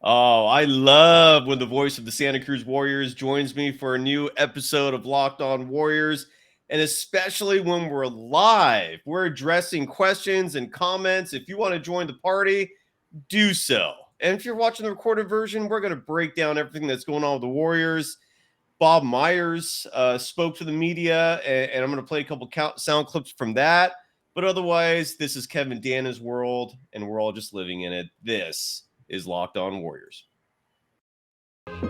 Oh, I love when the voice of the Santa Cruz Warriors joins me for a new episode of Locked On Warriors, and especially when we're live. We're addressing questions and comments. If you want to join the party, do so. And if you're watching the recorded version, we're going to break down everything that's going on with the Warriors. Bob Myers spoke to the media, and I'm going to play a couple sound clips from that. But otherwise, this is Kevin Danna's world, and we're all just living in it. This is Locked On Warriors.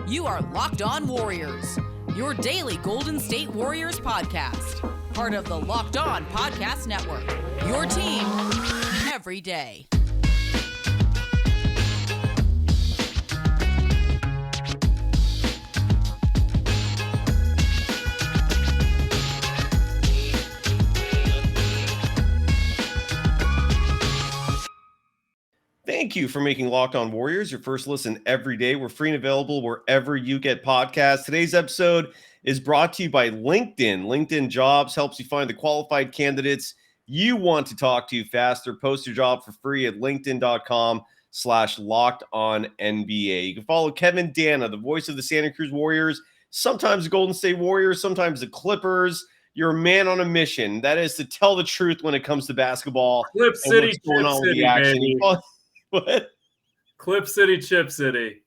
You are Locked On Warriors, your daily Golden State Warriors podcast. Part of the Locked On Podcast Network, your team every day. Thank you for making Locked On Warriors your first listen every day. We're free and available wherever you get podcasts. Today's episode is brought to you by LinkedIn. LinkedIn Jobs helps you find the qualified candidates you want to talk to faster. Post your job for free at linkedin.com/lockedonnba. You can follow Kevin Danna, the voice of the Santa Cruz Warriors, sometimes the Golden State Warriors, sometimes the Clippers. You're a man on a mission. That is to tell the truth when it comes to basketball. Clip City, what's going Chip on with City, the action. baby. What? Clip City, Chip City.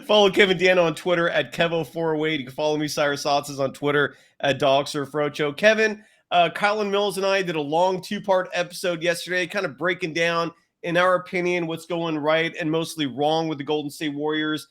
Follow Kevin Danna on Twitter at Kevo408. You can follow me, Cyrus Saatsaz, on Twitter at DogSurfRocho. Kevin, Kylan Mills and I did a long two-part episode yesterday, kind of breaking down, in our opinion, what's going right and mostly wrong with the Golden State Warriors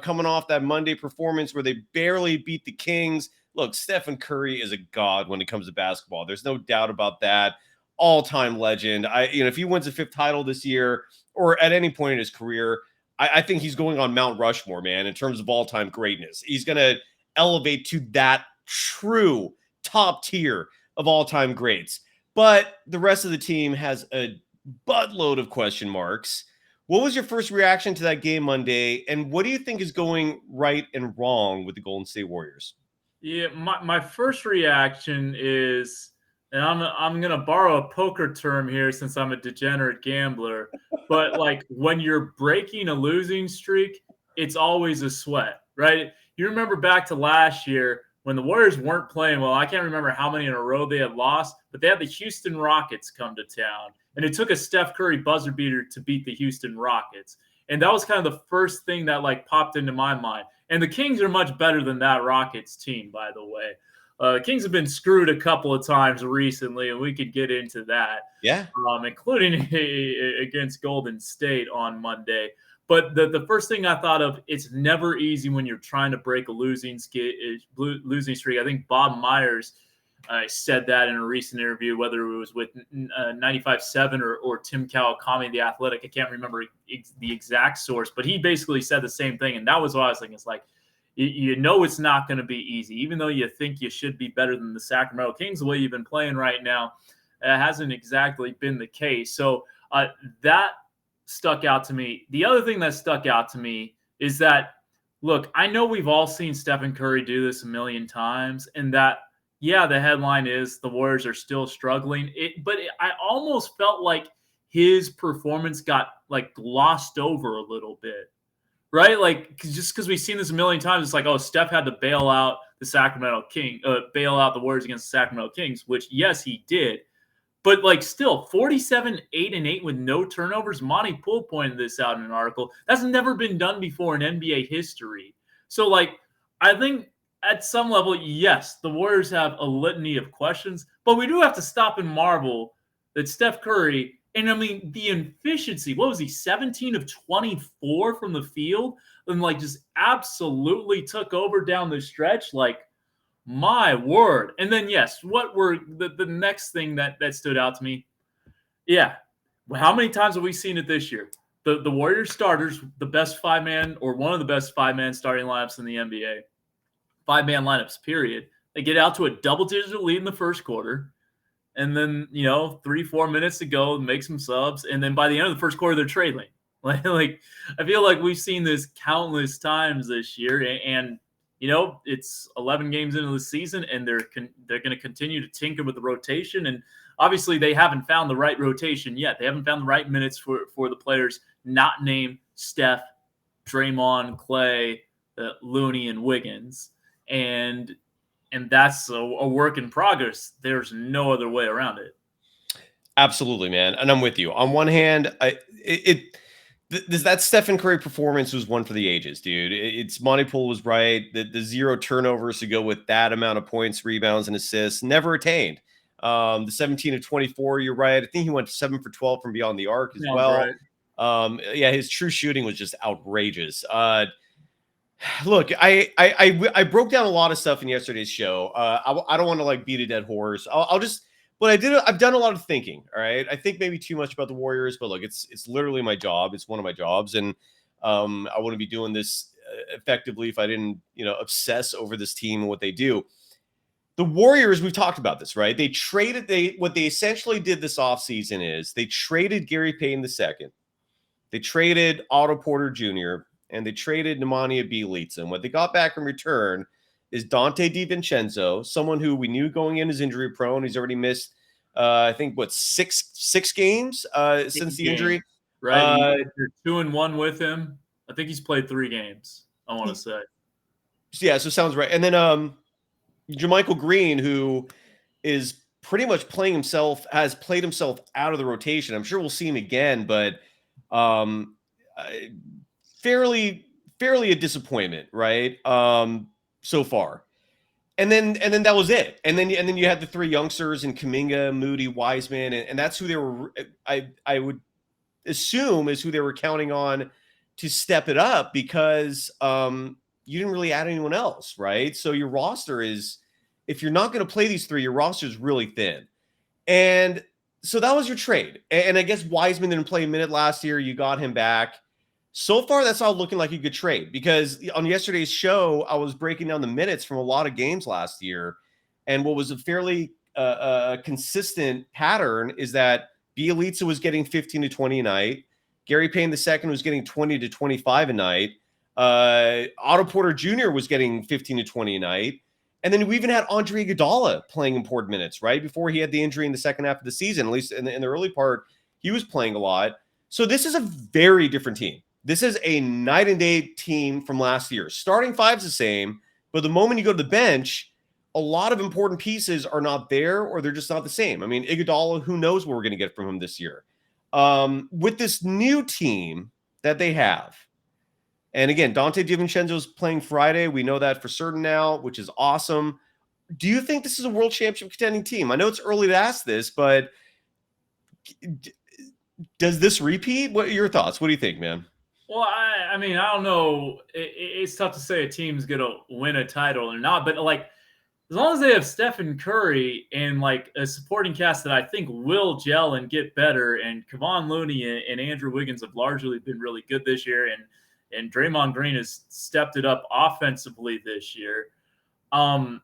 coming off that Monday performance where they barely beat the Kings. Look, Stephen Curry is a god when it comes to basketball. There's no doubt about that. All-time legend. If he wins a fifth title this year or at any point in his career, I think he's going on Mount Rushmore, man, in terms of all-time greatness. He's going to elevate to that true top tier of all-time greats. But the rest of the team has a buttload of question marks. What was your first reaction to that game Monday, and what do you think is going right and wrong with the Golden State Warriors? Yeah, my first reaction is, and I'm gonna borrow a poker term here since I'm a degenerate gambler, but like when you're breaking a losing streak, it's always a sweat, right? You remember back to last year when the Warriors weren't playing well. I can't remember how many in a row they had lost, but they had the Houston Rockets come to town, and it took a Steph Curry buzzer beater to beat the Houston Rockets. And that was kind of the first thing that like popped into my mind. And the Kings are much better than that Rockets team, by the way. Kings have been screwed a couple of times recently, and we could get into that. Yeah. Including against Golden State on Monday. But the first thing I thought of, it's never easy when you're trying to break a losing streak. I think Bob Myers said that in a recent interview, whether it was with 95.7 or Tim Kawakami, The Athletic. I can't remember the exact source, but he basically said the same thing. And that was what I was thinking. It's like, you know, it's not going to be easy, even though you think you should be better than the Sacramento Kings. The way you've been playing right now, it hasn't exactly been the case. So that stuck out to me. The other thing that stuck out to me is that, look, I know we've all seen Stephen Curry do this a million times, and that, yeah, the headline is the Warriors are still struggling. I almost felt like his performance got like glossed over a little bit, right? Like just because we've seen this a million times, it's like, oh, Steph had to bail out the Warriors against the Sacramento Kings, which yes, he did. But like still 47, 8-8 with no turnovers. Monty Poole pointed this out in an article. That's never been done before in NBA history. So like, I think at some level, yes, the Warriors have a litany of questions, but we do have to stop and marvel that Steph Curry, and I mean, the efficiency, what was he, 17 of 24 from the field? And like just absolutely took over down the stretch. Like, my word. And then, yes, what were the next thing that stood out to me? Yeah. How many times have we seen it this year? The Warriors starters, the best five-man or one of the best five-man starting lineups in the NBA, five-man lineups, period. They get out to a double-digit lead in the first quarter, and then, 3-4 minutes to go, make some subs, and then by the end of the first quarter, they're trailing. Like I feel like we've seen this countless times this year, and it's 11 games into the season, and they're going to continue to tinker with the rotation. And obviously, they haven't found the right rotation yet. They haven't found the right minutes for the players not named Steph Draymond, Klay, Looney, and Wiggins, and that's a work in progress. There's no other way around it. Absolutely, man. And I'm with you. On one hand, that Stephen Curry performance was one for the ages, dude. It's Monty Poole was right. The 0 turnovers to go with that amount of points, rebounds, and assists never attained. The 17 of 24, you're right. I think he went 7 for 12 from beyond the arc as well. Right. Yeah, his true shooting was just outrageous. Look, I broke down a lot of stuff in yesterday's show. I don't want to like beat a dead horse. I'll just what I did. I've done a lot of thinking. All right, I think maybe too much about the Warriors, but look, it's literally my job. It's one of my jobs, and I wouldn't be doing this effectively if I didn't obsess over this team and what they do. The Warriors, we've talked about this, right? What they essentially did this offseason is they traded Gary Payton II. They traded Otto Porter Jr. and they traded Nemanja Bjelica. And what they got back in return is Dante DiVincenzo, someone who we knew going in is injury prone. He's already missed, I think, six games since the injury. Right. You're 2-1 with him. I think he's played 3 games, I want to say. Yeah, so sounds right. And then Jermichael Green, who is pretty much has played himself out of the rotation. I'm sure we'll see him again, but fairly a disappointment, right? So far. And then that was it. And then you had the 3 youngsters in Kuminga, Moody, Wiseman, and that's who they were. I would assume is who they were counting on to step it up because you didn't really add anyone else, right? So your roster is, if you're not going to play these 3, your roster is really thin. And so that was your trade. And I guess Wiseman didn't play a minute last year. You got him back. So far, that's all looking like a good trade because on yesterday's show, I was breaking down the minutes from a lot of games last year. And what was a fairly consistent pattern is that Bjelica was getting 15 to 20 a night. Gary Payton II was getting 20 to 25 a night. Otto Porter Jr. was getting 15 to 20 a night. And then we even had Andre Iguodala playing important minutes, right? Before he had the injury in the second half of the season, at least in the early part, he was playing a lot. So this is a very different team. This is a night and day team from last year. Starting 5's the same, but the moment you go to the bench, a lot of important pieces are not there or they're just not the same. I mean, Iguodala, who knows what we're going to get from him this year. With this new team that they have, and again, Dante DiVincenzo is playing Friday. We know that for certain now, which is awesome. Do you think this is a world championship contending team? I know it's early to ask this, but does this repeat? What are your thoughts? What do you think, man? Well, I mean, I don't know. It's tough to say a team's going to win a title or not, but like, as long as they have Stephen Curry and like a supporting cast that I think will gel and get better, and Kevon, Looney and Andrew Wiggins have largely been really good this year, and Draymond Green has stepped it up offensively this year. I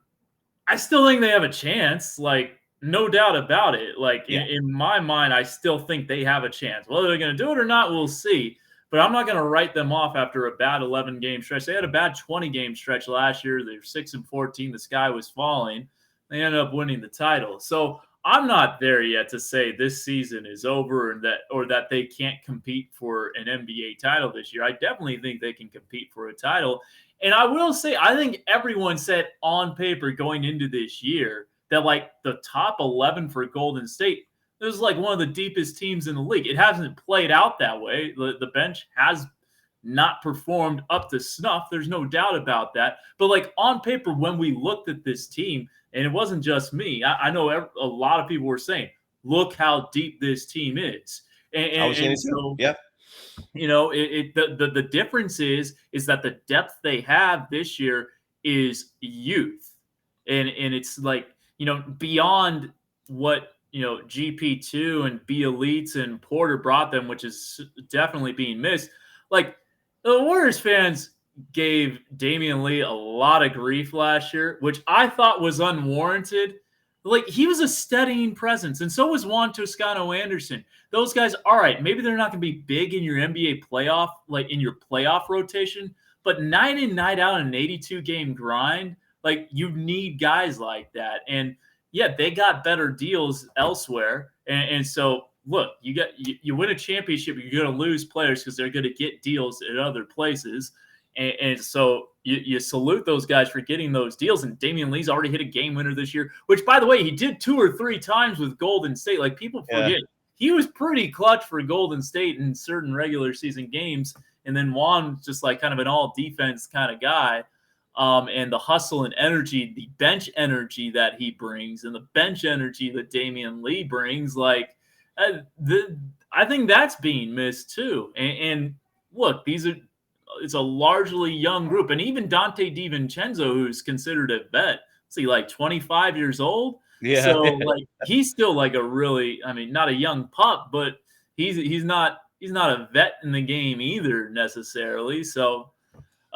still think they have a chance, like no doubt about it. Like in my mind, I still think they have a chance. Whether they're going to do it or not, we'll see. But I'm not going to write them off after a bad 11-game stretch. They had a bad 20-game stretch last year. They were 6-14. The sky was falling. They ended up winning the title. So I'm not there yet to say this season is over or that they can't compete for an NBA title this year. I definitely think they can compete for a title. And I will say, I think everyone said on paper going into this year that like the top 11 for Golden State, this is like one of the deepest teams in the league. It hasn't played out that way. The bench has not performed up to snuff. There's no doubt about that. But like on paper, when we looked at this team, and it wasn't just me, I know a lot of people were saying, look how deep this team is. And so, yeah. The difference is that the depth they have this year is youth. And it's like, beyond what, GP2 and Bjelica and Porter brought them, which is definitely being missed. Like the Warriors fans gave Damian Lee a lot of grief last year, which I thought was unwarranted. Like he was a steadying presence, and so was Juan Toscano Anderson. Those guys, all right, maybe they're not going to be big in your NBA playoff, like in your playoff rotation, but night in, night out in an 82-game grind, like you need guys like that. And yeah, they got better deals elsewhere. And so look, you win a championship, you're going to lose players because they're going to get deals at other places. And so you salute those guys for getting those deals. And Damian Lee's already hit a game winner this year, which, by the way, he did 2 or 3 times with Golden State. Like, people forget. He was pretty clutch for Golden State in certain regular season games. And then Juan's just like kind of an all-defense kind of guy. And the hustle and energy, the bench energy that he brings and the bench energy that Damian Lee brings, like, I think that's being missed too. And look, it's a largely young group. And even Dante DiVincenzo, who's considered a vet, is he like 25 years old? Yeah. So like he's still like not a young pup, but he's not a vet in the game either necessarily. So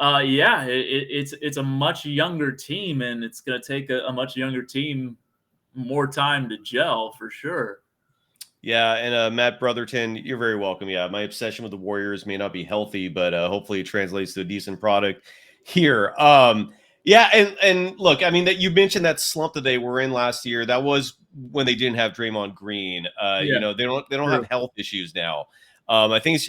it's a much younger team, and it's going to take a much younger team more time to gel for sure. Yeah, and Matt Brotherton, you're very welcome. Yeah, my obsession with the Warriors may not be healthy, but hopefully it translates to a decent product here. Yeah, and look, I mean, that you mentioned that slump that they were in last year. That was when they didn't have Draymond Green. You know, they don't have health issues now. I think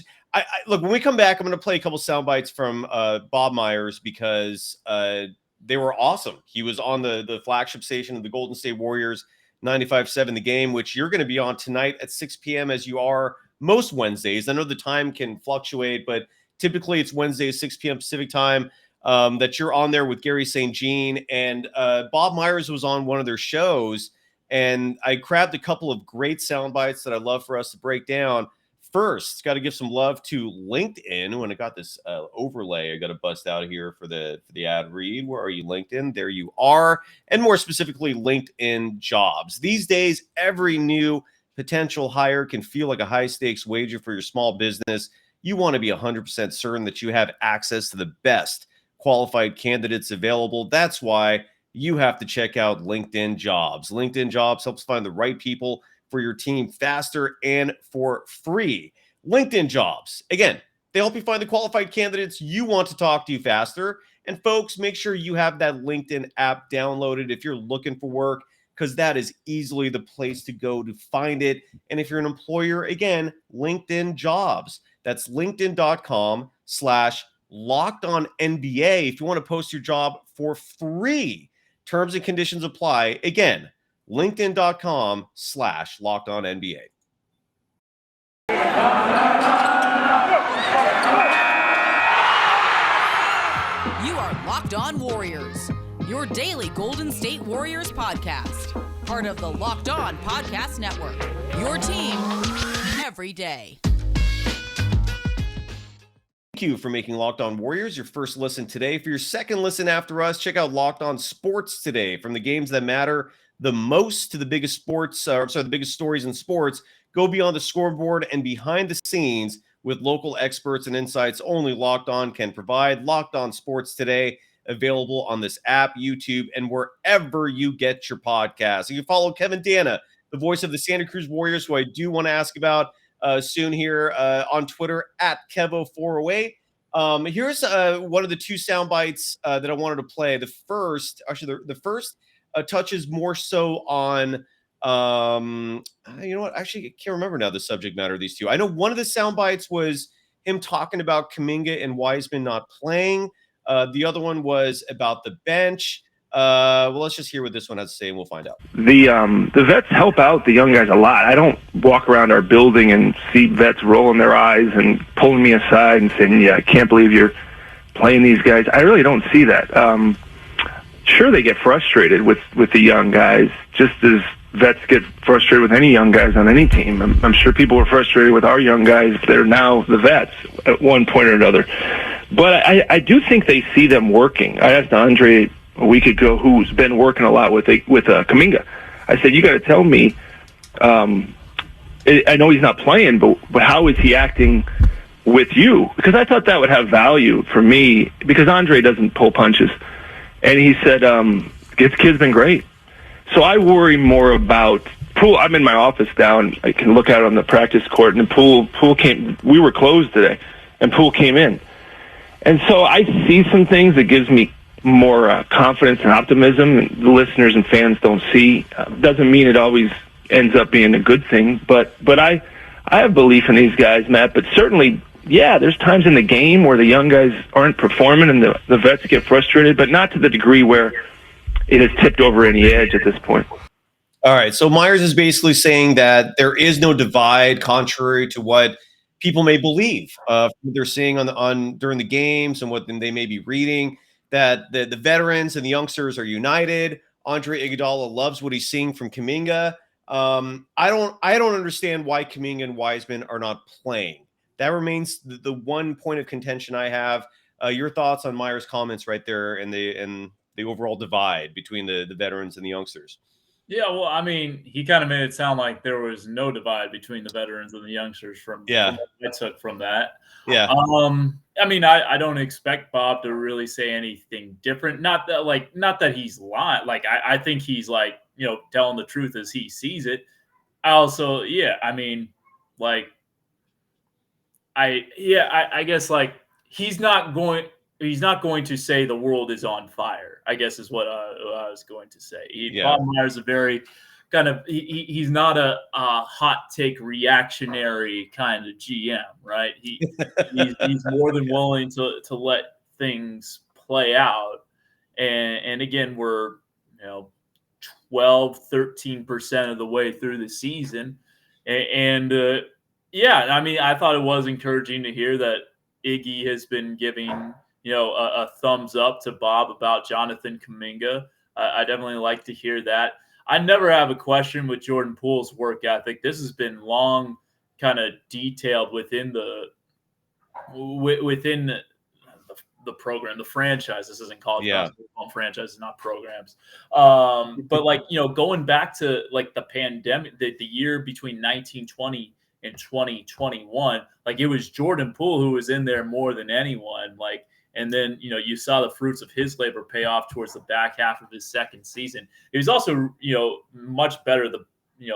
look, when we come back, I'm going to play a couple sound bites from Bob Myers because they were awesome. He was on the flagship station of the Golden State Warriors, 95.7 The Game, which you're going to be on tonight at 6 p.m. as you are most Wednesdays. I know the time can fluctuate, but typically it's Wednesday at 6 p.m. Pacific time that you're on there with Gary St. Jean. And Bob Myers was on one of their shows, and I grabbed a couple of great sound bites that I'd love for us to break down. First, got to give some love to LinkedIn. When I got this overlay, I got to bust out here for the ad read. Where are you, LinkedIn? There you are. And more specifically, LinkedIn Jobs. These days, every new potential hire can feel like a high-stakes wager for your small business. You want to be 100% certain that you have access to the best qualified candidates available. That's why you have to check out LinkedIn Jobs. LinkedIn Jobs helps find the right people for your team faster and for free. LinkedIn Jobs, again, they help you find the qualified candidates you want to talk to faster. And folks, make sure you have that LinkedIn app downloaded if you're looking for work, because that is easily the place to go to find it. And if you're an employer, again, LinkedIn Jobs. That's linkedin.com/LockedOnNBA if you want to post your job for free. Terms and conditions apply. Again, LinkedIn.com/LockedOnNBA. You are Locked On Warriors, your daily Golden State Warriors podcast. Part of the Locked On Podcast Network, your team every day. Thank you for making Locked On Warriors your first listen today. For your second listen after us, check out Locked On Sports today. From the games that matter the most to the biggest the biggest stories in sports, go beyond the scoreboard and behind the scenes with local experts and insights only Locked On can provide. Locked On Sports today, available on this app, YouTube, and wherever you get your podcasts. You can follow Kevon Danna, the voice of the Santa Cruz Warriors, who I do want to ask about soon here on Twitter at Kevo408. Here's one of the 2 sound bites that I wanted to play. The first touches more so on, you know what? Actually, I can't remember now the subject matter of these 2. I know one of the sound bites was him talking about Kuminga and Wiseman not playing. The other one was about the bench. Well, let's just hear what this one has to say, and we'll find out. The vets help out the young guys a lot. I don't walk around our building and see vets rolling their eyes and pulling me aside and saying, "Yeah, I can't believe you're playing these guys." I really don't see that. Sure, they get frustrated with the young guys, just as vets get frustrated with any young guys on any team. I'm sure people were frustrated with our young guys that are now the vets at one point or another. But I do think they see them working. I asked Andre a week ago, who's been working a lot with Kuminga. I said, "You got to tell me. I know he's not playing, but how is he acting with you?" Because I thought that would have value for me, because Andre doesn't pull punches. And he said, "This kid's been great." So I worry more about Poole. I'm in my office down. I can look out on the practice court, and Poole came. We were closed today, and Poole came in. And so I see some things that gives me more confidence and optimism, and the listeners and fans don't see. Doesn't mean it always ends up being a good thing, but I have belief in these guys, Matt, but certainly, yeah, there's times in the game where the young guys aren't performing and the vets get frustrated, but not to the degree where it has tipped over any edge at this point. All right, so Myers is basically saying that there is no divide, contrary to what people may believe. What they're seeing on during the games and what they may be reading, that the veterans and the youngsters are united. Andre Iguodala loves what he's seeing from Kuminga. I don't understand why Kuminga and Wiseman are not playing. That remains the one point of contention I have. Your thoughts on Myers' comments right there and the overall divide between the veterans and the youngsters? Yeah, well, I mean, he kind of made it sound like there was no divide between the veterans and the youngsters from what I took from that. Yeah. I mean, I don't expect Bob to really say anything different. Not that he's lying. Like, I think he's like, telling the truth as he sees it. I mean, like, I guess like he's not going to say the world is on fire, I guess is what I was going to say. Bob Myers is a very kind of he's not a hot take reactionary kind of GM, right? He's more than willing to let things play out. And again, we're 12-13% of the way through the season. And I mean, I thought it was encouraging to hear that Iggy has been giving a thumbs up to Bob about Jonathan Kuminga. I definitely like to hear that. I never have a question with Jordan Poole's work ethic. This has been long kind of detailed within the program, the franchise. This isn't called franchises, not programs. But like, going back to like the pandemic, the year between 1920 and 2021, like it was Jordan Poole who was in there more than anyone. Like, and then, you saw the fruits of his labor pay off towards the back half of his second season. He was also, much better the,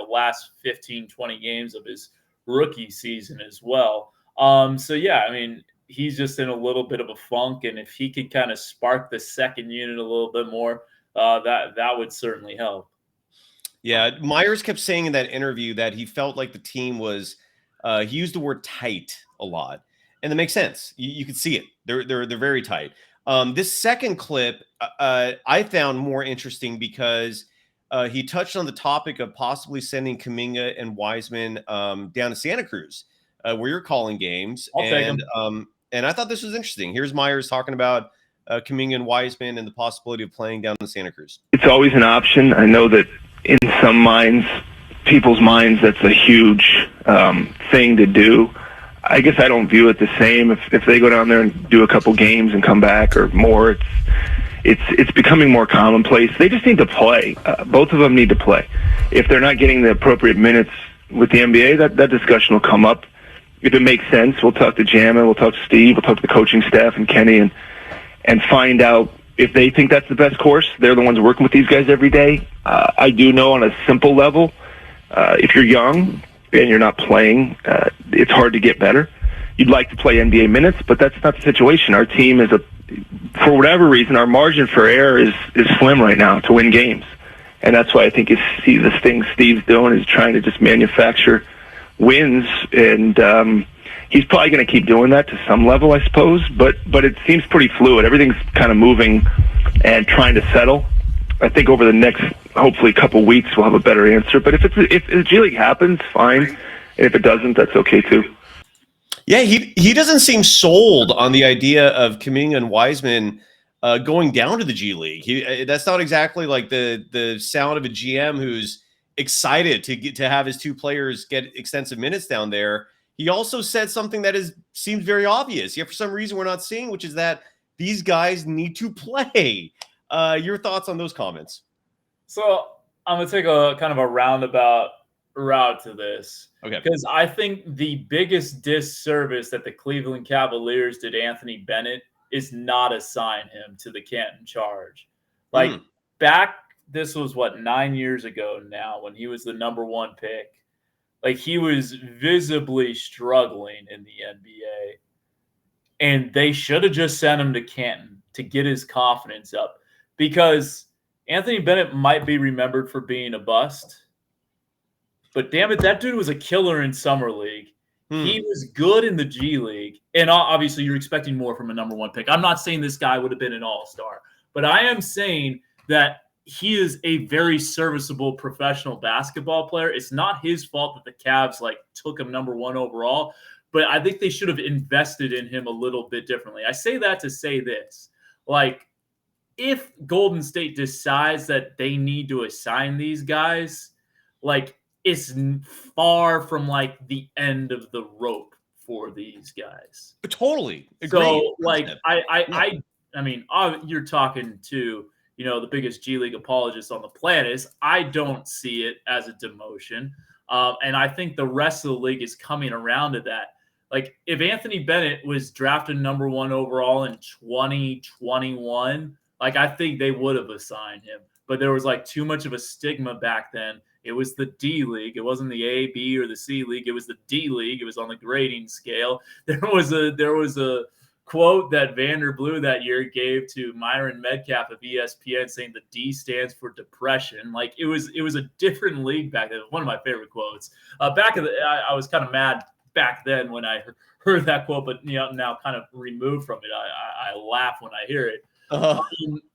last 15, 20 games of his rookie season as well. I mean, he's just in a little bit of a funk. And if he could kind of spark the second unit a little bit more, that would certainly help. Yeah. Myers kept saying in that interview that he felt like the team was, he used the word tight a lot. And that makes sense. You can see it. They're very tight. This second clip I found more interesting because he touched on the topic of possibly sending Kuminga and Wiseman down to Santa Cruz, where you're calling games. And I thought this was interesting. Here's Myers talking about Kuminga and Wiseman and the possibility of playing down in Santa Cruz. It's always an option. I know that in some people's minds, that's a huge thing to do. I guess I don't view it the same. If they go down there and do a couple games and come back or more, it's becoming more commonplace. They just need to play. Both of them need to play. If they're not getting the appropriate minutes with the NBA, that discussion will come up. If it makes sense, we'll talk to Jamma, we'll talk to Steve, we'll talk to the coaching staff and Kenny and find out if they think that's the best course. They're the ones working with these guys every day. I do know on a simple level, if you're young and you're not playing, it's hard to get better. You'd like to play NBA minutes, but that's not the situation. Our team is for whatever reason, our margin for error is slim right now to win games. And that's why I think you see this thing Steve's doing is trying to just manufacture wins. And he's probably going to keep doing that to some level, I suppose. But it seems pretty fluid. Everything's kind of moving and trying to settle. I think over the next, hopefully, couple weeks, we'll have a better answer. But if the G League happens, fine. And if it doesn't, that's okay too. Yeah, he doesn't seem sold on the idea of Kuminga and Wiseman going down to the G League. That's not exactly like the sound of a GM who's excited to have his two players get extensive minutes down there. He also said something that seems very obvious. Yet for some reason we're not seeing, which is that these guys need to play. Your thoughts on those comments? So I'm going to take a kind of a roundabout route to this. Okay. Because I think the biggest disservice that the Cleveland Cavaliers did Anthony Bennett is not assign him to the Canton Charge. Like this was 9 years ago now when he was the number one pick. Like he was visibly struggling in the NBA. And they should have just sent him to Canton to get his confidence up. Because Anthony Bennett might be remembered for being a bust. But damn it, that dude was a killer in Summer League. He was good in the G League, and obviously you're expecting more from a number one pick. I'm not saying this guy would have been an all-star, but I am saying that he is a very serviceable professional basketball player. It's not his fault that the Cavs took him number one overall, but I think they should have invested in him a little bit differently. I say that to say this, if Golden State decides that they need to assign these guys, it's far from the end of the rope for these guys. Totally. Agreed. So I mean, you're talking to, the biggest G League apologist on the planet. I don't see it as a demotion. And I think the rest of the league is coming around to that. If Anthony Bennett was drafted number one overall in 2021, I think they would have assigned him. But there was too much of a stigma back then. It was the D League. It wasn't the A, B, or the C League. It was the D League. It was on the grading scale. There was a quote that Vanderblue that year gave to Myron Metcalf of ESPN saying the D stands for depression. It was a different league back then. One of my favorite quotes. I was kind of mad back then when I heard that quote, but now kind of removed from it. I laugh when I hear it.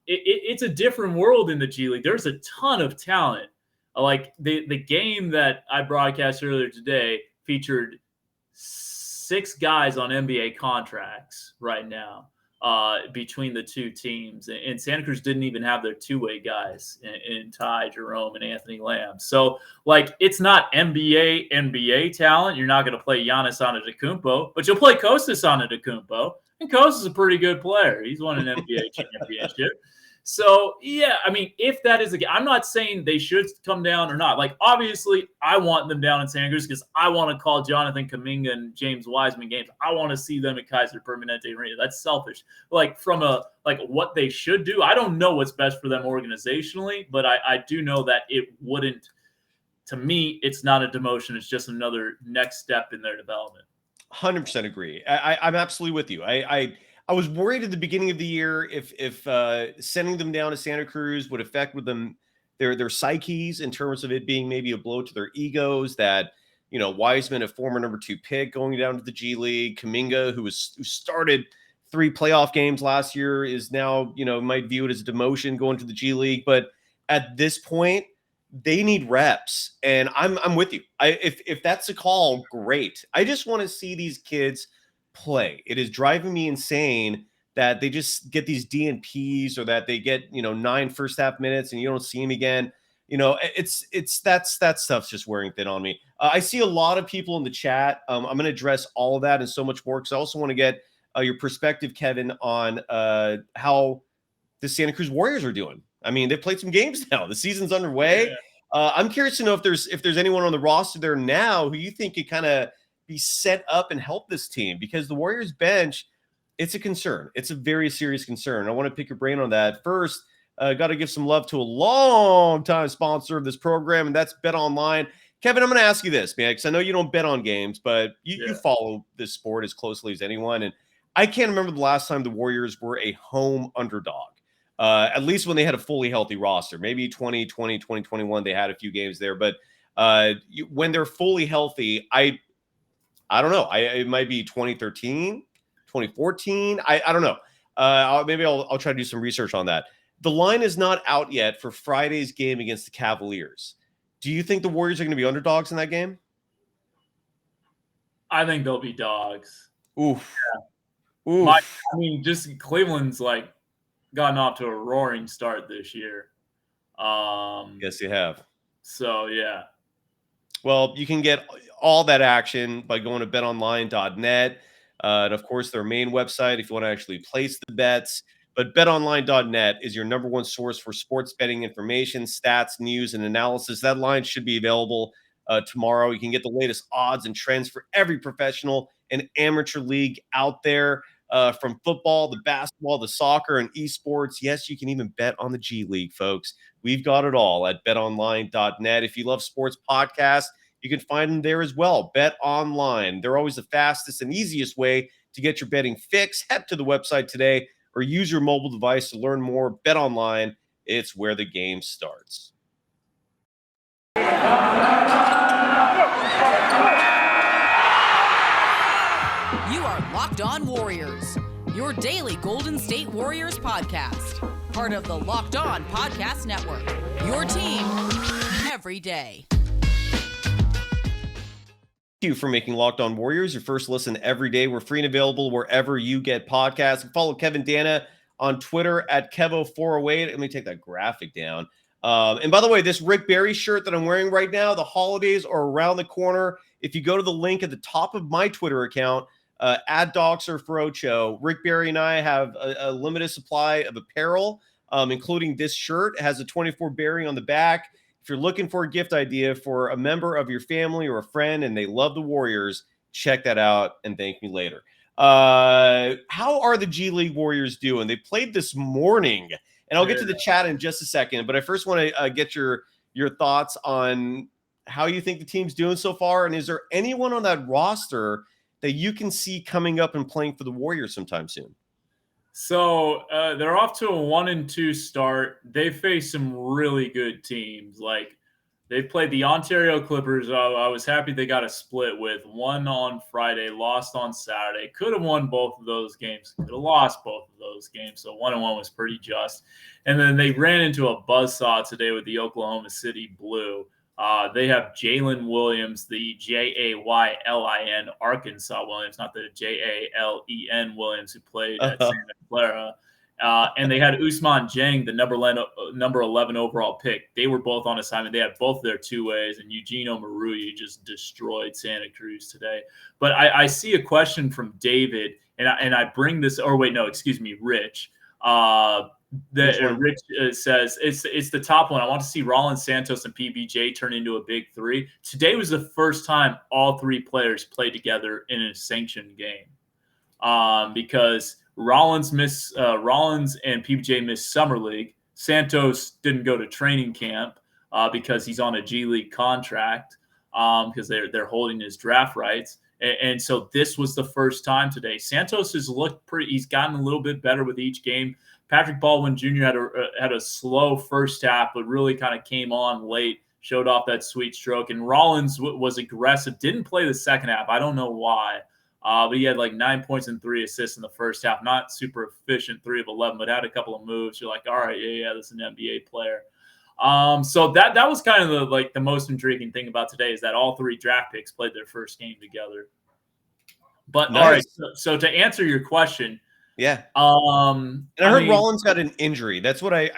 It's a different world in the G League. There's a ton of talent. The game that I broadcast earlier today featured 6 guys on NBA contracts right now between the two teams. And Santa Cruz didn't even have their two-way guys in Ty Jerome and Anthony Lamb. So, it's not NBA talent. You're not going to play Giannis Antetokounmpo, but you'll play Kostas Antetokounmpo. And Kostas is a pretty good player. He's won an NBA championship. So, yeah, I mean, if that is I'm not saying they should come down or not. Obviously, I want them down in Santa Cruz because I want to call Jonathan Kuminga and James Wiseman games. I want to see them at Kaiser Permanente Arena. That's selfish. From what they should do, I don't know what's best for them organizationally, but I do know that it wouldn't, to me, it's not a demotion. It's just another next step in their development. 100% agree. I'm absolutely with you. I was worried at the beginning of the year if sending them down to Santa Cruz would affect with them their psyches in terms of it being maybe a blow to their egos. That Wiseman, a former number 2 pick, going down to the G League, Kuminga, who started 3 playoff games last year, is now might view it as a demotion going to the G League. But at this point, they need reps, and I'm with you. If that's a call, great. I just want to see these kids play. It is driving me insane that they just get these DNPs or that they get 9 first half minutes and you don't see them again. It's that stuff's just wearing thin on me. I see a lot of people in the chat. I'm going to address all of that and so much more because I also want to get your perspective, Kevin, on how the Santa Cruz Warriors are doing. I mean, they've played some games now. The season's underway. Yeah. I'm curious to know if there's anyone on the roster there now who you think could kind of be set up and help this team, because the Warriors bench, it's a concern. It's a very serious concern. I want to pick your brain on that. First, got to give some love to a long-time sponsor of this program, and that's BetOnline. Kevin, I'm going to ask you this, man, because I know you don't bet on games, but you follow this sport as closely as anyone, and I can't remember the last time the Warriors were a home underdog. At least when they had a fully healthy roster. Maybe 2020, 2021, they had a few games there. But when they're fully healthy, I don't know. It might be 2013, 2014. I don't know. Maybe I'll try to do some research on that. The line is not out yet for Friday's game against the Cavaliers. Do you think the Warriors are going to be underdogs in that game? I think they'll be dogs. Oof. Yeah. Oof. Just Cleveland's gotten off to a roaring start this year. Yes, you have. So, yeah. Well, you can get all that action by going to betonline.net. And, of course, their main website if you want to actually place the bets. But betonline.net is your number one source for sports betting information, stats, news, and analysis. That line should be available tomorrow. You can get the latest odds and trends for every professional and amateur league out there. From football, the basketball, the soccer, and esports. Yes, you can even bet on the G League, folks. We've got it all at betonline.net. If you love sports podcasts, you can find them there as well. Bet Online. They're always the fastest and easiest way to get your betting fix. Head to the website today or use your mobile device to learn more. Bet Online. It's where the game starts. Locked On Warriors, your daily Golden State Warriors podcast. Part of the Locked On Podcast Network, your team every day. Thank you for making Locked On Warriors your first listen every day. We're free and available wherever you get podcasts. Follow Kevin Danna on Twitter at Kevo408. Let me take that graphic down. And by the way, this Rick Barry shirt that I'm wearing right now, the holidays are around the corner. If you go to the link at the top of my Twitter account, at DoxerFrocho, Rick Barry and I have a limited supply of apparel, including this shirt. It has a 24 Barry on the back. If you're looking for a gift idea for a member of your family or a friend and they love the Warriors, check that out and thank me later. How are the G League Warriors doing? They played this morning, and I'll get to the chat in just a second, but I first want to get your thoughts on how you think the team's doing so far, and is there anyone on that roster that you can see coming up and playing for the Warriors sometime soon? So they're off to a 1-2 start. They faced some really good teams. Like, they played the Ontario Clippers. I was happy they got a split with. Won on Friday, lost on Saturday. Could have won both of those games. Could have lost both of those games. So 1-1 was pretty just. And then they ran into a buzzsaw today with the Oklahoma City Blue. They have Jalen Williams, the Jaylin Arkansas Williams, not the Jalen Williams who played at Santa Clara. And they had Ousmane Dieng, the number 11 overall pick. They were both on assignment. They had both their two ways, and Eugene Omoruyi just destroyed Santa Cruz today. But I see a question from David, and I bring this – or wait, no, excuse me, Rich. Rich says it's the top one. I want to see Rollins, Santos, and PBJ turn into a big three. Today was the first time all three players played together in a sanctioned game, because Rollins and PBJ missed summer league. Santos didn't go to training camp because he's on a G League contract because they're holding his draft rights. And so this was the first time today. Santos has looked pretty. He's gotten a little bit better with each game. Patrick Baldwin Jr. had a slow first half, but really kind of came on late, showed off that sweet stroke. And Rollins was aggressive, didn't play the second half. I don't know why, but he had like 9 points and 3 assists in the first half. Not super efficient, 3 of 11, but had a couple of moves. You're like, all right, yeah, this is an NBA player. So that was kind of the most intriguing thing about today is that all three draft picks played their first game together. But nice. All right, so to answer your question. Yeah. And I heard Rollins got an injury. That's what I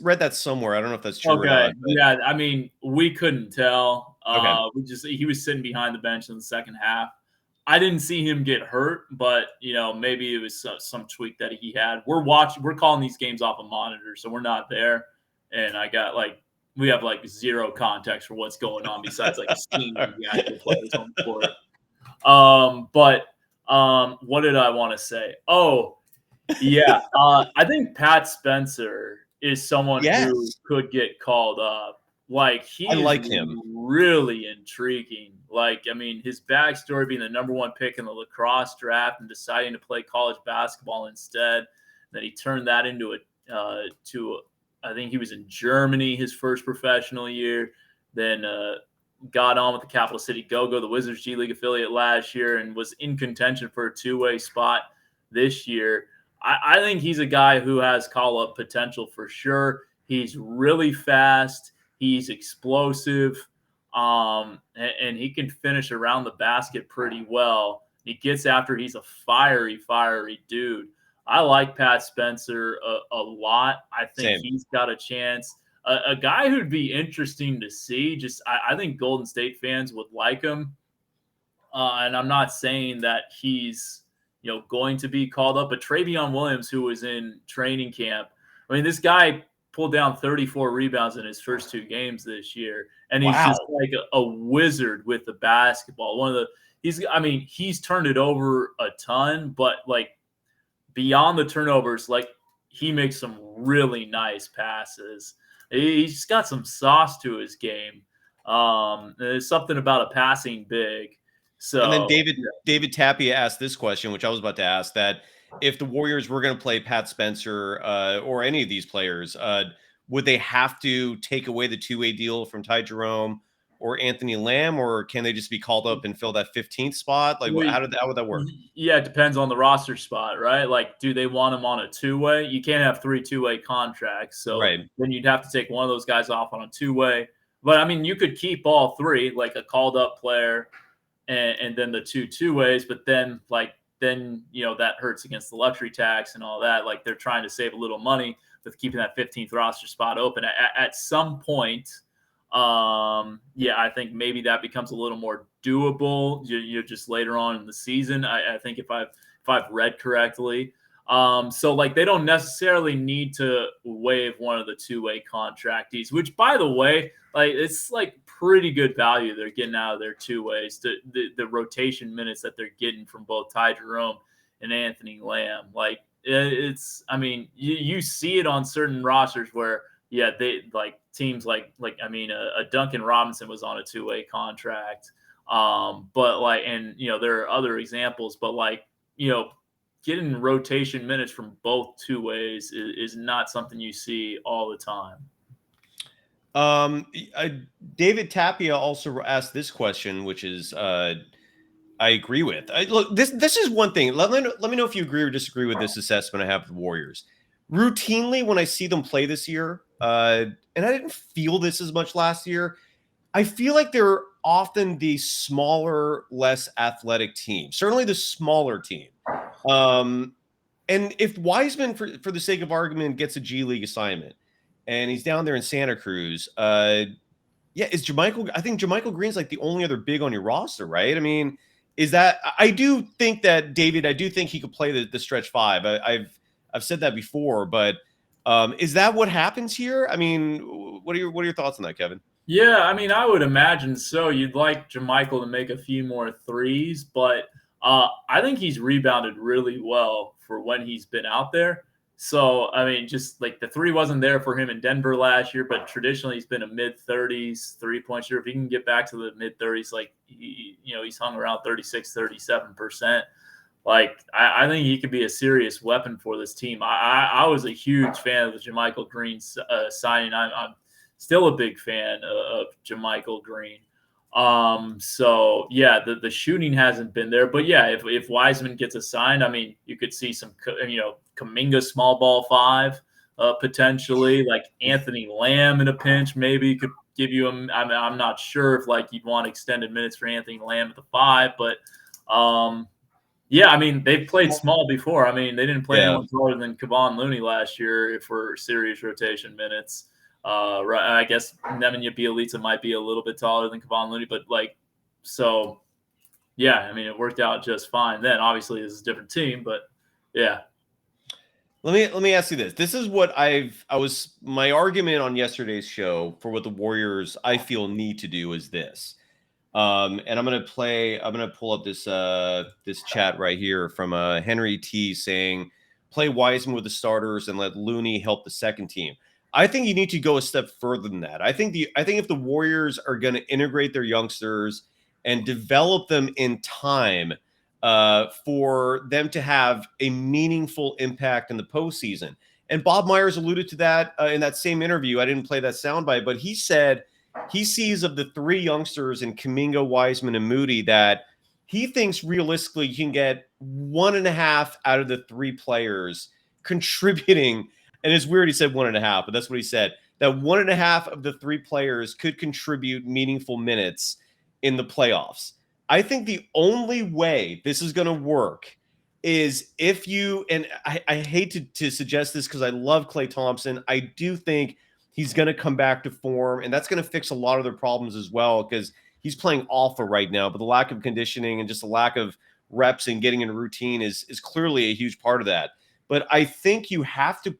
read that somewhere. I don't know if that's true or not. But... Yeah, I mean, we couldn't tell. He was sitting behind the bench in the second half. I didn't see him get hurt, but maybe it was some tweak that he had. We're calling these games off a monitor, so we're not there. And we have zero context for what's going on besides seeing the actual players on the court. But what did I want to say? Oh, yeah. I think Pat Spencer is someone who could get called up. I like him. Really intriguing. His backstory being the number 1 pick in the lacrosse draft and deciding to play college basketball instead. Then he turned that into I think he was in Germany his first professional year. Then got on with the Capital City Go-Go, the Wizards G League affiliate last year, and was in contention for a 2-way spot this year. I think he's a guy who has call-up potential for sure. He's really fast. He's explosive. And he can finish around the basket pretty well. He gets after. He's a fiery dude. I like Pat Spencer a lot. I think he's got a chance. A guy who'd be interesting to see. I think Golden State fans would like him. And I'm not saying that he's going to be called up, but Travion Williams, who was in training camp, this guy pulled down 34 rebounds in his first 2 games this year, and he's just like a wizard with the basketball. He's turned it over a ton, but beyond the turnovers, he makes some really nice passes. He's got some sauce to his game. There's something about a passing big. So, and then David Tapia asked this question, which I was about to ask, that if the Warriors were going to play Pat Spencer or any of these players, would they have to take away the 2-way deal from Ty Jerome, or Anthony Lamb, or can they just be called up and fill that 15th spot? Like, how would that work? Yeah, it depends on the roster spot, right? Like, do they want him on a two-way? You can't have 3 two-way contracts, so then you'd have to take one of those guys off on a two-way. But I mean, you could keep all 3, like a called-up player, and then the 2 two-ways. But then that hurts against the luxury tax and all that. Like, they're trying to save a little money with keeping that 15th roster spot open. At some point, I think maybe that becomes a little more doable. You're just later on in the season. I think if I've read correctly. So like they don't necessarily need to waive one of the two-way contractees, which by the way, like it's like pretty good value they're getting out of their two ways. The rotation minutes that they're getting from both Ty Jerome and Anthony Lamb. Like it's, I mean, you see it on certain rosters where, they like teams like a Duncan Robinson was on a two-way contract. But like, and there are other examples, but like, getting rotation minutes from both two ways is not something you see all the time. David Tapia also asked this question, which is, I agree with. Look, this is one thing. Let me know if you agree or disagree with this assessment I have of the Warriors. Routinely, when I see them play this year, and I didn't feel this as much last year, I feel like they're often the smaller, less athletic team. Certainly the smaller team. And if Wiseman, for the sake of argument, gets a G League assignment, and he's down there in Santa Cruz, is JaMychal? I think JaMychal Green's like the only other big on your roster, right? I mean, is that? I do think that David. I do think he could play the stretch five. I've said that before, but is that what happens here? I mean, what are your thoughts on that, Kevin? Yeah, I mean, I would imagine so. You'd like JaMychal to make a few more threes, but I think he's rebounded really well for when he's been out there. So, I mean, just like the three wasn't there for him in Denver last year, but traditionally he's been a mid-30s three-point shooter. If he can get back to the mid-30s, like, he's hung around 36, 37%. Like, I think he could be a serious weapon for this team. I was a huge fan of the JaMychal Green signing. I'm still a big fan of JaMychal Green. So yeah, the shooting hasn't been there, but yeah, if Wiseman gets assigned, I mean, you could see some, Kuminga small ball five, potentially, like Anthony Lamb in a pinch, maybe could give you I'm not sure if like you'd want extended minutes for Anthony Lamb at the five, but, I mean, they've played small before. I mean, they didn't play anyone taller than Kevon Looney last year for serious rotation minutes. I guess Nemanja Bjelica might be a little bit taller than Kevon Looney, but like, so yeah, I mean, it worked out just fine. Then obviously this is a different team, but yeah. Let me ask you this. This is what my argument on yesterday's show for what the Warriors I feel need to do is this. And I'm going to pull up this chat right here from Henry T saying, play Wiseman with the starters and let Looney help the second team. I think you need to go a step further than that. I think if the Warriors are going to integrate their youngsters and develop them in time for them to have a meaningful impact in the postseason. And Bob Myers alluded to that in that same interview. I didn't play that soundbite, but he said he sees of the three youngsters in Kuminga, Wiseman, and Moody that he thinks realistically you can get 1.5 out of the three players contributing. And it's weird he said 1.5, but that's what he said. That 1.5 of the three players could contribute meaningful minutes in the playoffs. I think the only way this is going to work is if you, and I hate to suggest this because I love Klay Thompson. I do think he's going to come back to form, and that's going to fix a lot of their problems as well because he's playing awful right now. But the lack of conditioning and just the lack of reps and getting in a routine is clearly a huge part of that. But I think you have to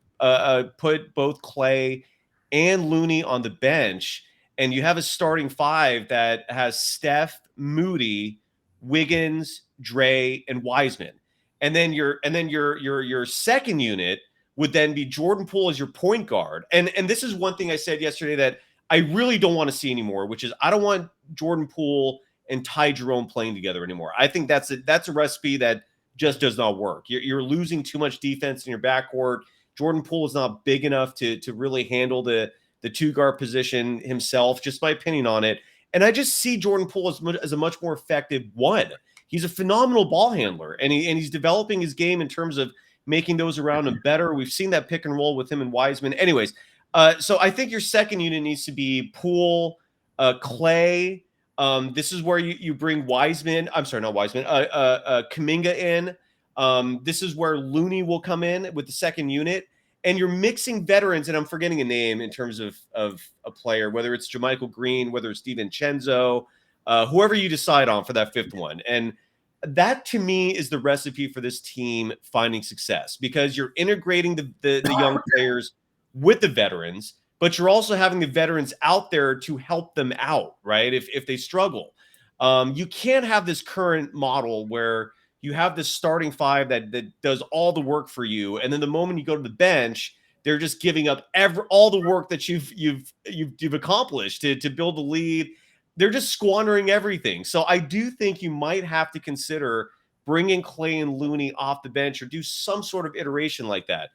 put both Klay and Looney on the bench, and you have a starting five that has Steph, Moody, Wiggins, Dre, and Wiseman. And then your second unit would then be Jordan Poole as your point guard. And this is one thing I said yesterday that I really don't want to see anymore, which is I don't want Jordan Poole and Ty Jerome playing together anymore. I think that's a recipe that just does not work. You're losing too much defense in your backcourt. Jordan Poole is not big enough to really handle the two guard position himself, just my opinion on it. And I just see Jordan Poole as a much more effective one. He's a phenomenal ball handler, and he's developing his game in terms of making those around him better. We've seen that pick and roll with him and Wiseman. Anyways, so I think your second unit needs to be Poole, Klay. This is where you bring Wiseman. I'm sorry, not Wiseman. Kuminga in. This is where Looney will come in with the second unit. And you're mixing veterans, and I'm forgetting a name in terms of a player, whether it's JaMychal Green, whether it's DiVincenzo, whoever you decide on for that fifth one. And that, to me, is the recipe for this team finding success, because you're integrating the young players with the veterans, but you're also having the veterans out there to help them out, right? If they struggle. You can't have this current model where you have this starting five that does all the work for you, and then the moment you go to the bench, they're just giving up all the work that you've accomplished to build the lead. They're just squandering everything. So I do think you might have to consider bringing Klay and Looney off the bench, or do some sort of iteration like that.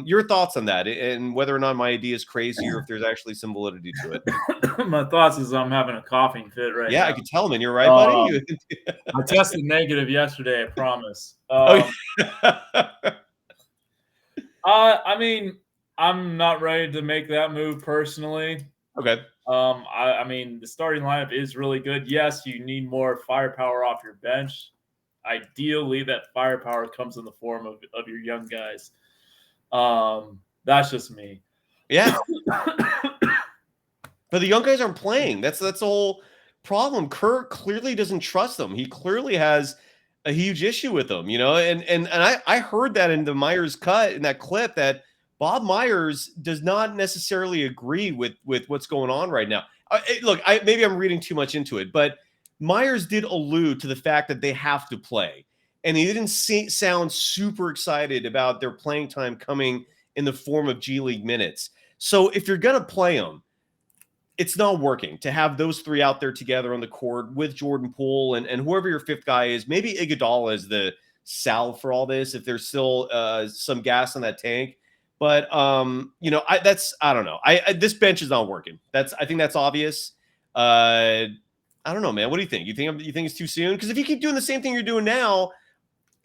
Your thoughts on that, and whether or not my idea is crazy, or if there's actually some validity to it. My thoughts is I'm having a coughing fit right now. Yeah, I can tell, man. You're right, buddy. I tested negative yesterday, I promise. I mean, I'm not ready to make that move personally. Okay. I mean, the starting lineup is really good. Yes, you need more firepower off your bench. Ideally, that firepower comes in the form of your young guys. That's just me. Yeah. But the young guys aren't playing. That's the whole problem. Kerr clearly doesn't trust them. He clearly has a huge issue with them, and I heard that in the Myers cut, in that clip, that Bob Myers does not necessarily agree with what's going on right now. Look, maybe I'm reading too much into it, but Myers did allude to the fact that they have to play. And he didn't sound super excited about their playing time coming in the form of G League minutes. So if you're going to play them, it's not working to have those three out there together on the court with Jordan Poole and whoever your fifth guy is. Maybe Iguodala is the salve for all this, if there's still some gas in that tank. But I don't know. This bench is not working. I think that's obvious. I don't know, man. What do you think? You think it's too soon? Because if you keep doing the same thing you're doing now,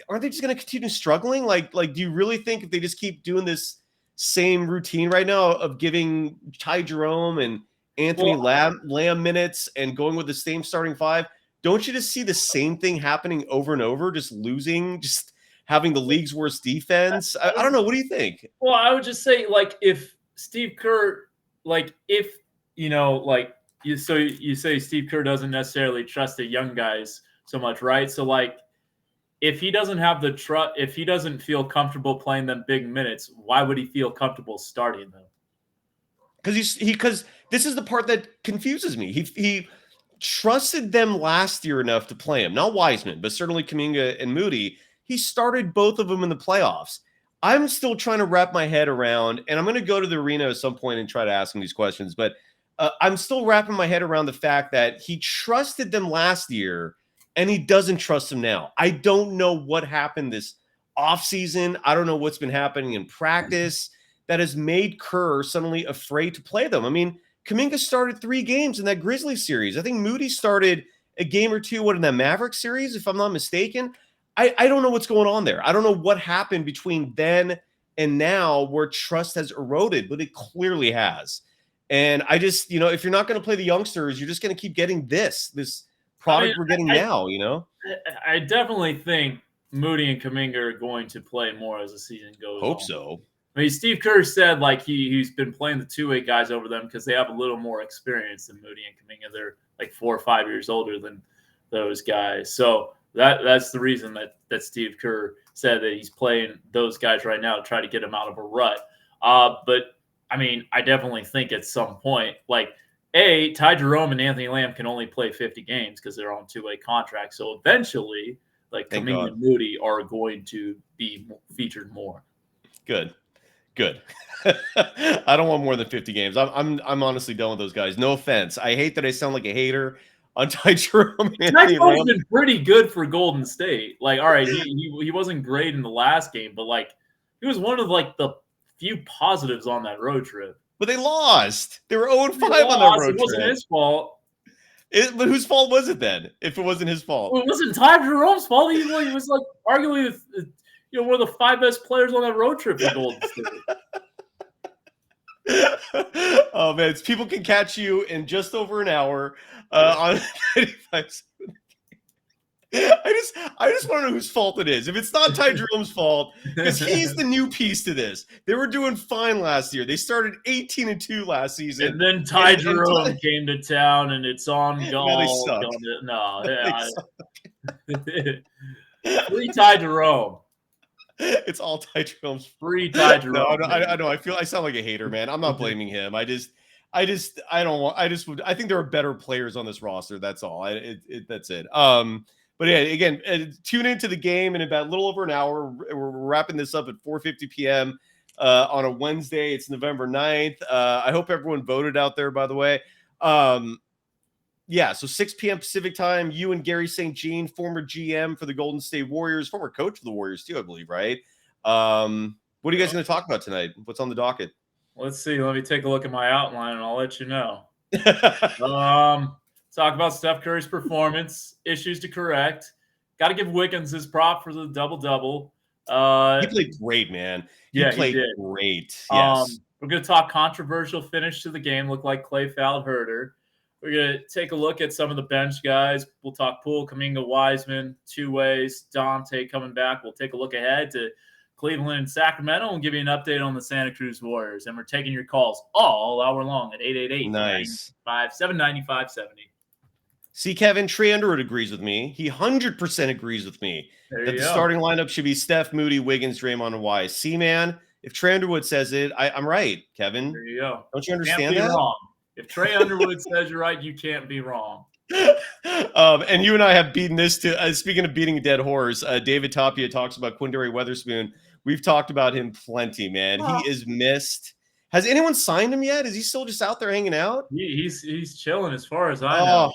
aren't they just going to continue struggling? Like, do you really think if they just keep doing this same routine right now of giving Ty Jerome and Anthony Lamb minutes and going with the same starting five, don't you just see the same thing happening over and over, just losing, just having the league's worst defense? I don't know. What do you think? Well, I would just say, like, if Steve Kerr, you say Steve Kerr doesn't necessarily trust the young guys so much, right? So, if he doesn't have the trust, if he doesn't feel comfortable playing them big minutes, why would he feel comfortable starting them? Because this is the part that confuses me. He trusted them last year enough to play him. Not Wiseman, but certainly Kuminga and Moody. He started both of them in the playoffs. I'm still trying to wrap my head around, and I'm going to go to the arena at some point and try to ask him these questions, but I'm still wrapping my head around the fact that he trusted them last year and he doesn't trust them now. I don't know what happened this offseason. I don't know what's been happening in practice that has made Kerr suddenly afraid to play them. I mean, Kuminga started 3 games in that Grizzlies series. I think Moody started a game or two, in that Maverick series, if I'm not mistaken. I don't know what's going on there. I don't know what happened between then and now where trust has eroded, but it clearly has. And I just, if you're not going to play the youngsters, you're just going to keep getting this product we're getting now, I definitely think Moody and Kuminga are going to play more as the season goes on. Hope so. I mean, Steve Kerr said he's been playing the two-way guys over them because they have a little more experience than Moody and Kuminga. They're 4 or 5 years older than those guys. So that's the reason that Steve Kerr said that he's playing those guys right now to try to get them out of a rut. But I mean, I definitely think at some point, Ty Jerome and Anthony Lamb can only play 50 games because they're on two-way contracts. So eventually, Kuminga and Moody are going to be featured more. Good. I don't want more than 50 games. I'm honestly done with those guys. No offense. I hate that I sound like a hater on Ty Jerome. Ty's been pretty good for Golden State. All right, he wasn't great in the last game, but he was one of the few positives on that road trip. But they lost. They were 0-5 on that road trip. It wasn't his fault. But whose fault was it then? If it wasn't his fault, Well, it wasn't Ty Jerome's fault. He was like arguably, one of the 5 best players on that road trip for Golden State. Oh man, people can catch you in just over an hour on 95. I just want to know whose fault it is. If it's not Ty Jerome's fault, because he's the new piece to this. They were doing fine last year. They started 18-2 last season, And then Ty Jerome came to town, and it's on golf. Now they suck. Free Ty Jerome. It's all Ty Jerome's. Free Ty Jerome. No, I know. I sound like a hater, man. I'm not blaming him. I think there are better players on this roster. That's all. That's it. But yeah, again, tune into the game in about a little over an hour. We're wrapping this up at 4:50 p.m. On a Wednesday. It's November 9th. I hope everyone voted out there, by the way. Yeah, so 6 p.m. Pacific time, you and Gary St. Jean, former GM for the Golden State Warriors, former coach for the Warriors too, I believe, right? What are you guys going to talk about tonight? What's on the docket? Let's see. Let me take a look at my outline, and I'll let you know. Talk about Steph Curry's performance, issues to correct. Got to give Wiggins his prop for the double-double. He played great, man. He played great. Yes. We're going to talk controversial finish to the game. Looked like Klay fouled Herter. We're going to take a look at some of the bench guys. We'll talk Poole, Kuminga, Wiseman, two ways. Dante coming back. We'll take a look ahead to Cleveland and Sacramento and give you an update on the Santa Cruz Warriors. And we're taking your calls all hour long at 888-957-9570. See, Kevin, Trey Underwood agrees with me. He 100% agrees with me that the starting lineup should be Steph, Moody, Wiggins, Draymond, and Wise. See, man, if Trey Underwood says it, I'm right, Kevin. There you go. Don't you understand that? Wrong. If Trey Underwood says you're right, you can't be wrong. And you and I have beaten this to speaking of beating a dead horse, David Tapia talks about Quindary Weatherspoon. We've talked about him plenty, man. He is missed. Has anyone signed him yet? Is he still just out there hanging out? He's chilling as far as I know.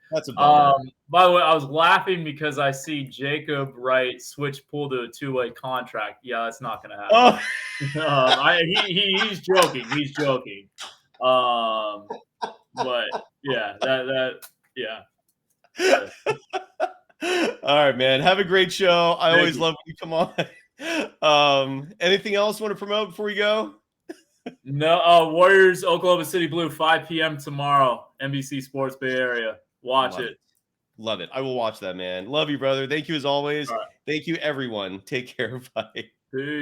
That's a bummer. By the way, I was laughing because I see Jacob Wright switch Poole to a two-way contract. Yeah, that's not going to happen. He's joking. He's joking. But yeah, yeah. All right, man. Have a great show. I always love when you come on. Anything else you want to promote before we go? No. Warriors, Oklahoma City Blue, 5 p.m. tomorrow. NBC Sports Bay Area. Watch it. Love it. I will watch that, man. Love you, brother. Thank you as always. Right. Thank you, everyone. Take care. Bye. Peace.